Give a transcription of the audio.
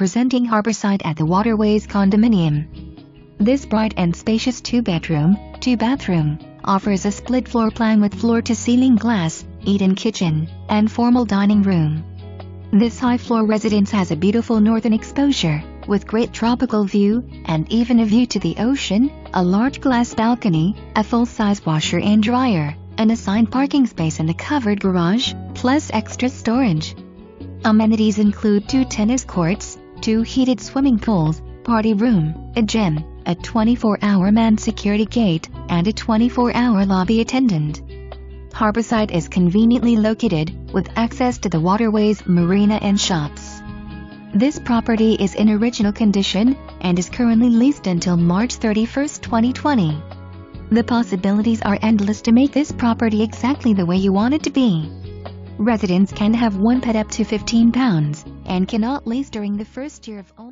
presenting Harborside at the Waterways Condominium. This bright and spacious 2-bedroom, 2-bathroom, offers a split floor plan with floor-to-ceiling glass, eat-in kitchen, and formal dining room. This high-floor residence has a beautiful northern exposure, with great tropical view, and even a view to the ocean, a large glass balcony, a full-size washer and dryer, an assigned parking space and a covered garage, plus extra storage. Amenities include 2 tennis courts, 2 heated swimming pools, party room, a gym, a 24-hour manned security gate, and a 24-hour lobby attendant. Harborside is conveniently located, with access to the Waterways Marina and Shoppes. This property is in original condition, and is currently leased until March 31, 2020. The possibilities are endless to make this property exactly the way you want it to be. Residents can have one pet up to £15, and cannot lease during the first year of ownership.